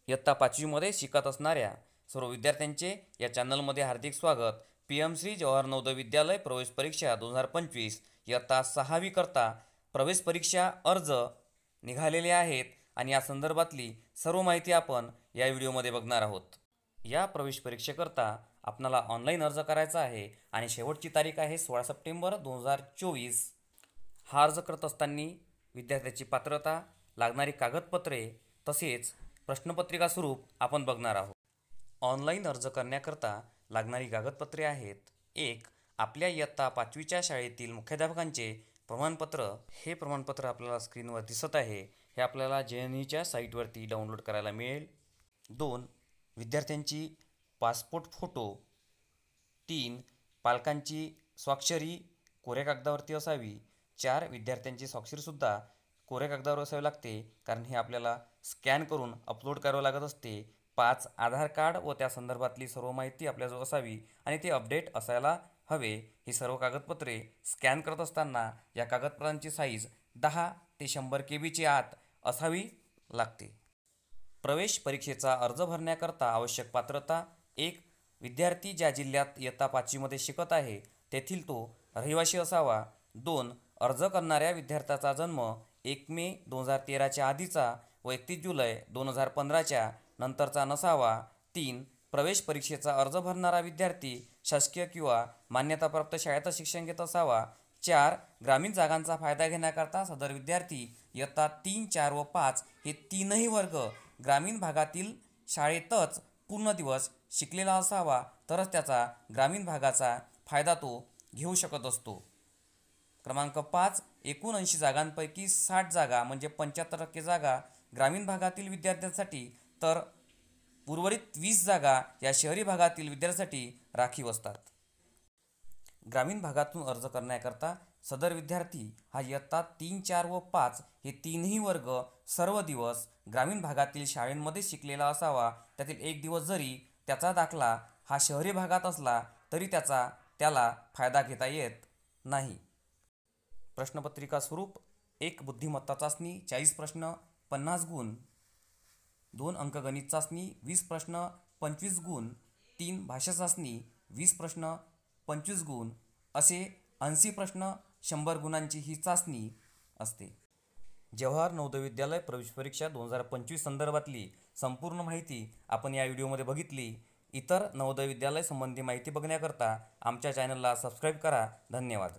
इयत्ता 5वीमध्ये शिकत असणाऱ्या सर्व विद्यार्थ्यांचे या चॅनलमध्ये हार्दिक स्वागत। PM श्री जवाहर नवोदय विद्यालय प्रवेश परीक्षा 2025 इयत्ता 6वी करता प्रवेश परीक्षा अर्ज निघालेले आहेत आणि या संदर्भातली सर्व माहिती आपण या व्हिडिओमध्ये बघणार आहोत। या प्रवेश परीक्षेकरता आपल्याला ऑनलाईन अर्ज करायचा आहे आणि शेवटची तारीख आहे 16 सप्टेंबर 2024। हा अर्ज करत असताना विद्यार्थ्याची पात्रता, लागणारी कागदपत्रे तसेच प्रश्नपत्रिका स्वरूप आपण बघणार आहोत। ऑनलाईन अर्ज करण्याकरता लागणारी कागदपत्रे आहेत: 1. आपल्या इयत्ता 5वीच्या शाळेतील मुख्याध्यापकांचे प्रमाणपत्र। हे प्रमाणपत्र आपल्याला स्क्रीनवर दिसत आहे, हे आपल्याला JNEच्या साईटवरती डाउनलोड करायला मिळेल। 2. विद्यार्थ्यांची पासपोर्ट फोटो। 3. पालकांची स्वाक्षरी कोऱ्या कागदावरती असावी। 4. विद्यार्थ्यांची स्वाक्षरीसुद्धा कोऱ्या कागदावर असावी लागते, कारण हे आपल्याला स्कॅन करून अपलोड करावं लागत असते। 5. आधार कार्ड व त्या संदर्भातली सर्व माहिती आपल्याजवळ असावी आणि ते अपडेट असायला हवे। ही सर्व कागदपत्रे स्कॅन करत असताना या कागदपत्रांची साईज 10 ते 100 KB आत असावी लागते। प्रवेश परीक्षेचा अर्ज भरण्याकरता आवश्यक पात्रता: 1. विद्यार्थी ज्या जिल्ह्यात इयत्ता 5वीमध्ये शिकत आहे तेथील तो रहिवासी असावा। 2. अर्ज करणाऱ्या विद्यार्थ्याचा जन्म 1 मे 2013च्या आधीचा व 31 जुलै 2015च्या नंतरचा नसावा। 3. प्रवेश परीक्षेचा अर्ज भरणारा विद्यार्थी शासकीय किंवा मान्यताप्राप्त शाळेत शिक्षण घेत असावा। 4. ग्रामीण जागांचा फायदा घेण्याकरता सदर विद्यार्थी इयत्ता 3, 4 व 5 हे तीनही वर्ग ग्रामीण भागातील शाळेतच पूर्ण दिवस शिकलेला असावा, तरच त्याचा ग्रामीण भागाचा फायदा तो घेऊ शकत असतो। क्रमांक 5. एकूण 80 जागांपैकी 60 जागा म्हणजे 75% जागा ग्रामीण भागातील विद्यार्थ्यांसाठी, तर उर्वरित 20 जागा या शहरी भागातील विद्यार्थ्यांसाठी राखीव असतात। ग्रामीण भागातून अर्ज करण्याकरता सदर विद्यार्थी हा इयत्ता 3, 4 व 5 हे तीनही वर्ग सर्व दिवस ग्रामीण भागातील शाळेमध्ये शिकलेला असावा। त्यातील एक दिवस जरी त्याचा दाखला हा शहरी भागात असला तरी त्याला फायदा घेता येत नाही। प्रश्नपत्रिका स्वरूप: 1. बुद्धिमत्ता चाचणी 40 प्रश्न 50 गुण। 2. अंकगणित चाचणी 20 प्रश्न 25 गुण। 3. भाषा चाचणी 20 प्रश्न 25 गुण। असे 80 प्रश्न 100 गुणांची ही चाचणी असते। जवाहर नवोदय विद्यालय प्रवेश परीक्षा 2025 संदर्भातली संपूर्ण माहिती आपण या व्हिडिओमध्ये बघितली। इतर नवोदय विद्यालय संबंधी माहिती बघण्याकरता आमच्या चॅनलला सबस्क्राईब करा। धन्यवाद।